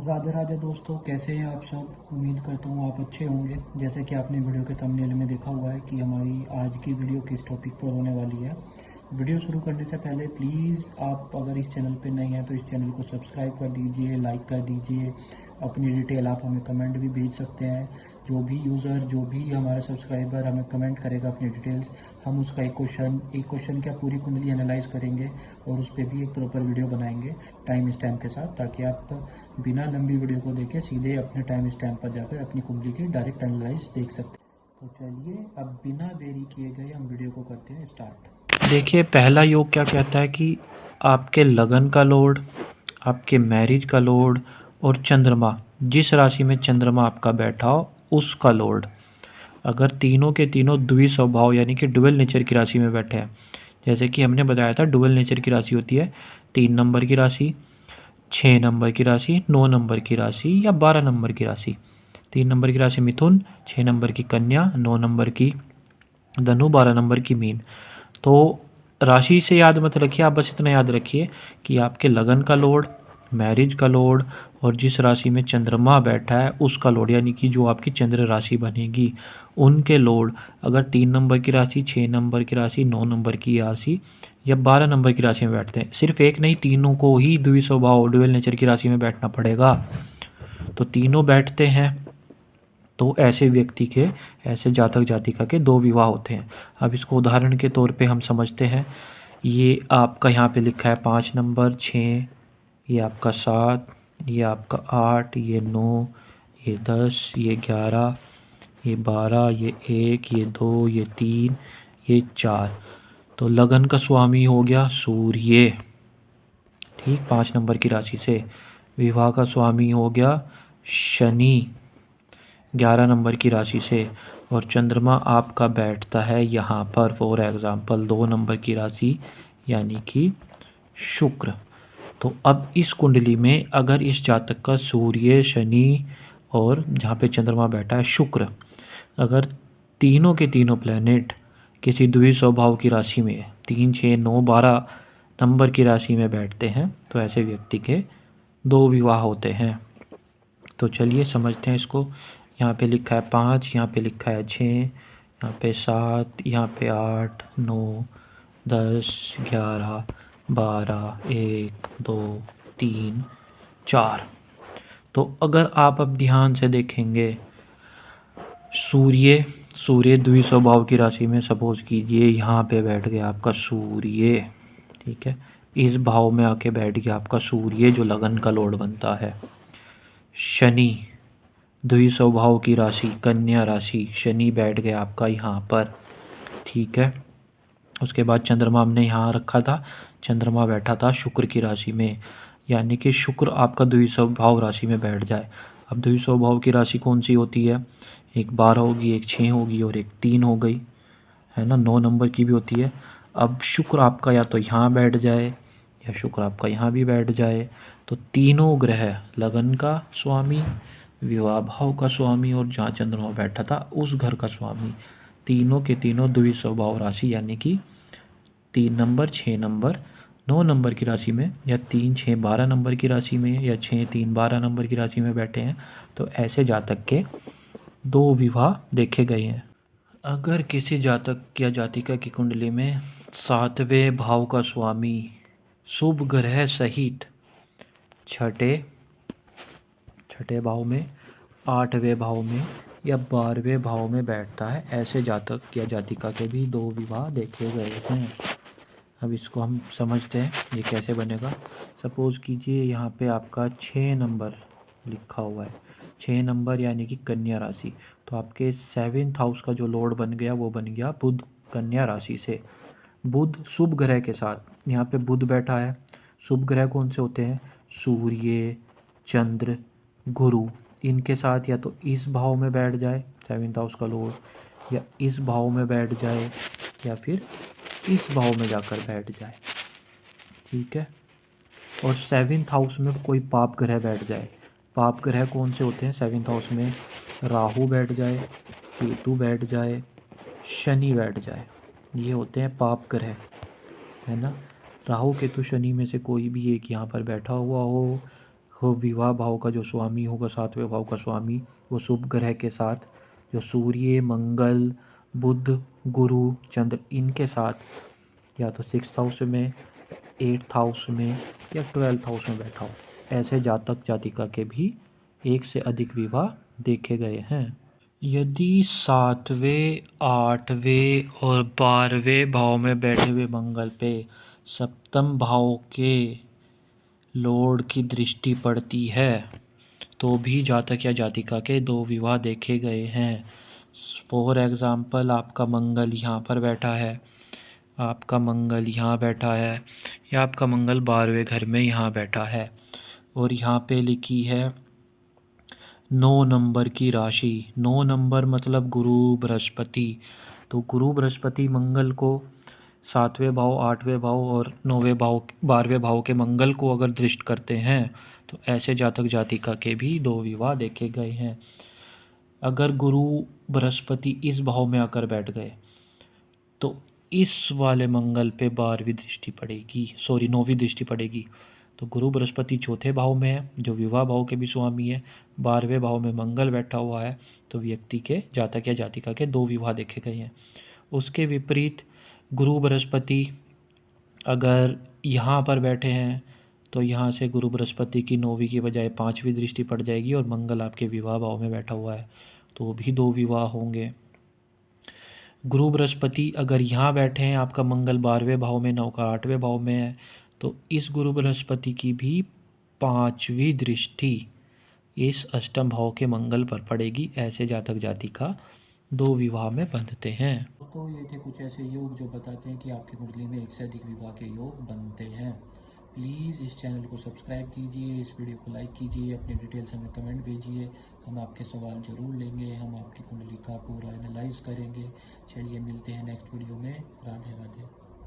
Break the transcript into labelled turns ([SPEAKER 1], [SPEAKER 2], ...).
[SPEAKER 1] राधे राधे दोस्तों, कैसे हैं आप सब। उम्मीद करता हूँ आप अच्छे होंगे। जैसे कि आपने वीडियो के थंबनेल में देखा हुआ है कि हमारी आज की वीडियो किस टॉपिक पर होने वाली है। वीडियो शुरू करने से पहले प्लीज़ आप अगर इस चैनल पर नए हैं तो इस चैनल को सब्सक्राइब कर दीजिए, लाइक कर दीजिए। अपनी डिटेल आप हमें कमेंट भी भेज सकते हैं। जो भी यूज़र, जो भी हमारा सब्सक्राइबर हमें कमेंट करेगा अपनी डिटेल्स, हम उसका एक क्वेश्चन क्या पूरी कुंडली एनालाइज करेंगे और उस पर भी एक प्रॉपर वीडियो बनाएंगे टाइम स्टैम्प के साथ, ताकि आप बिना लंबी वीडियो को देखे सीधे अपने टाइम स्टैम्प पर जाकर अपनी कुंडली की डायरेक्ट एनालाइज देख सकते हैं। तो चलिए अब बिना देरी किए गए हम वीडियो को करते हैं स्टार्ट। देखिए, पहला योग क्या कहता है कि आपके लगन का लॉर्ड, आपके मैरिज का लॉर्ड और चंद्रमा, जिस राशि में चंद्रमा आपका बैठा हो उसका लॉर्ड, अगर तीनों के तीनों द्वि स्वभाव यानी कि डुअल नेचर की राशि में बैठे हैं। जैसे कि हमने बताया था, डुअल नेचर की राशि होती है 3 नंबर की राशि, 6 नंबर की राशि, 9 नंबर की राशि या 12 नंबर की राशि। 3 नंबर की राशि मिथुन, 6 नंबर की कन्या, 9 नंबर की धनु, 12 नंबर की मीन। तो राशि से याद मत रखिए, आप बस इतना याद रखिए कि आपके लगन का लॉर्ड, मैरिज का लॉर्ड और जिस राशि में चंद्रमा बैठा है उसका लॉर्ड, यानी कि जो आपकी चंद्र राशि बनेगी उनके लॉर्ड अगर 3 नंबर की राशि, 6 नंबर की राशि, 9 नंबर की राशि या 12 नंबर की राशि में बैठते हैं। सिर्फ एक नहीं, तीनों को ही द्विस्वभाव ड्यूअल नेचर की राशि में बैठना पड़ेगा। तो तीनों बैठते हैं तो ऐसे व्यक्ति के, ऐसे जातक जातिका के 2 विवाह होते हैं। अब इसको उदाहरण के तौर पे हम समझते हैं। ये आपका यहाँ पे लिखा है 5 नंबर, 6, ये आपका 7, ये आपका 8, ये 9, ये 10, ये 11, ये 12, ये 1, ये 2, ये 3, ये 4। तो लगन का स्वामी हो गया सूर्य, ठीक, 5 नंबर की राशि से। विवाह का स्वामी हो गया शनि, 11 नंबर की राशि से। और चंद्रमा आपका बैठता है यहाँ पर, फॉर एग्जाम्पल 2 नंबर की राशि यानी कि शुक्र। तो अब इस कुंडली में अगर इस जातक का सूर्य, शनि और जहाँ पे चंद्रमा बैठा है शुक्र, अगर तीनों के तीनों प्लैनेट किसी द्विस्वभाव की राशि में 3, 6, 9, 12 नंबर की राशि में बैठते हैं तो ऐसे व्यक्ति के 2 विवाह होते हैं। तो चलिए समझते हैं इसको। यहाँ पे लिखा है 5, यहाँ पे लिखा है 6, यहाँ पे 7, यहाँ पे 8, 9, 10, 11, 12, 1, 2, 3, 4। तो अगर आप अब ध्यान से देखेंगे, सूर्य सूर्य द्विस्वभाव की राशि में, सपोज कीजिए यहाँ पे बैठ गया आपका सूर्य, ठीक है, इस भाव में आके बैठ गया आपका सूर्य जो लगन का लॉर्ड बनता है। शनि द्विस्वभाव की राशि कन्या राशि, शनि बैठ गया आपका यहाँ पर, ठीक है। उसके बाद चंद्रमा हमने यहाँ रखा था, चंद्रमा बैठा था शुक्र की राशि में, यानी कि शुक्र आपका द्विस्वभाव राशि में बैठ जाए। अब द्विस्वभाव की राशि कौन सी होती है? एक 12 होगी, एक 6 होगी और एक 3 हो गई, है ना। 9 नंबर की भी होती है। अब शुक्र आपका या तो यहाँ बैठ जाए या शुक्र आपका यहाँ भी बैठ जाए, तो तीनों ग्रह, लगन का स्वामी, विवाह भाव का स्वामी और जहाँ चंद्रमा बैठा था उस घर का स्वामी, तीनों के तीनों द्विस्वभाव राशि यानी कि 3 नंबर, 6 नंबर, 9 नंबर की राशि में या 3, 6, 12 नंबर की राशि में या 6, 3, 12 नंबर की राशि में बैठे हैं तो ऐसे जातक के 2 विवाह देखे गए हैं। अगर किसी जातक या जातिका की कुंडली में 7वें भाव का स्वामी शुभ ग्रह सहित छठे छठे भाव में, 8वें भाव में या 12वें भाव में बैठता है, ऐसे जातक या जातिका के भी 2 विवाह देखे गए हैं। अब इसको हम समझते हैं ये कैसे बनेगा। सपोज़ कीजिए यहाँ पे आपका 6 नंबर लिखा हुआ है, 6 नंबर यानी कि कन्या राशि। तो आपके 7th हाउस का जो लॉर्ड बन गया वो बन गया बुध, कन्या राशि से। बुध शुभ ग्रह के साथ, यहाँ पे बुध बैठा है। शुभ ग्रह कौन से होते हैं? सूर्य, चंद्र, गुरु। इनके साथ या तो इस भाव में बैठ जाए 7th हाउस का लॉर्ड, या इस भाव में बैठ जाए, या फिर इस भाव में जाकर बैठ जाए, ठीक है। और 7th हाउस में कोई पाप ग्रह बैठ जाए। पाप ग्रह कौन से होते हैं 7th हाउस में? राहु बैठ जाए, केतु बैठ जाए, शनि बैठ जाए, ये होते हैं पाप ग्रह, है ना। राहु केतु शनि में से कोई भी एक यहाँ पर बैठा हुआ हो, हो विवाह भाव का जो स्वामी होगा, सातवें भाव का स्वामी, वो शुभ ग्रह के साथ, जो सूर्य, मंगल, बुध, गुरु, चंद्र, इनके साथ या तो 6th हाउस में, 8th हाउस में या 12th हाउस में बैठा हो, ऐसे जातक जातिका के भी एक से अधिक विवाह देखे गए हैं। यदि 7वें, 8वें और 12वें भाव में बैठे हुए मंगल पे सप्तम भाव के लॉर्ड की दृष्टि पड़ती है तो भी जातक या जातिका के 2 विवाह देखे गए हैं। फॉर एग्ज़ाम्पल, आपका मंगल यहाँ पर बैठा है, आपका मंगल यहाँ बैठा है, या आपका मंगल 12वें घर में यहाँ बैठा है और यहाँ पे लिखी है 9 नंबर की राशि। 9 नंबर मतलब गुरु बृहस्पति। तो गुरु बृहस्पति मंगल को 7वें भाव, 8वें भाव और 9वें भाव, 12वें भाव के मंगल को अगर दृष्ट करते हैं तो ऐसे जातक जातिका के भी 2 विवाह देखे गए हैं। अगर गुरु बृहस्पति इस भाव में आकर बैठ गए तो इस वाले मंगल पे 12वीं दृष्टि पड़ेगी, 9वीं दृष्टि पड़ेगी। तो गुरु बृहस्पति चौथे भाव में है, जो विवाह भाव के भी स्वामी है, 12वें भाव में मंगल बैठा हुआ है, तो व्यक्ति के, जातक या जातिका के 2 विवाह देखे गए हैं। उसके विपरीत गुरु बृहस्पति अगर यहाँ पर बैठे हैं तो यहाँ से गुरु बृहस्पति की 9वीं की बजाय 5वीं दृष्टि पड़ जाएगी और मंगल आपके विवाह भाव में बैठा हुआ है, तो भी 2 विवाह होंगे। गुरु बृहस्पति अगर यहाँ बैठे हैं, आपका मंगल 12वें भाव में, 9 का 8वें भाव में है, तो इस गुरु बृहस्पति की भी 5वीं दृष्टि इस अष्टम भाव के मंगल पर पड़ेगी। ऐसे जातक जातिका 2 विवाह में बंधते हैं। दोस्तों, ये थे कुछ ऐसे योग जो बताते हैं कि आपकी कुंडली में एक से अधिक विवाह के योग बनते हैं। प्लीज़ इस चैनल को सब्सक्राइब कीजिए, इस वीडियो को लाइक कीजिए, अपनी डिटेल्स हमें कमेंट भेजिए, हम आपके सवाल ज़रूर लेंगे, हम आपकी कुंडली का पूरा एनालाइज करेंगे। चलिए मिलते हैं नेक्स्ट वीडियो में। राधे राधे।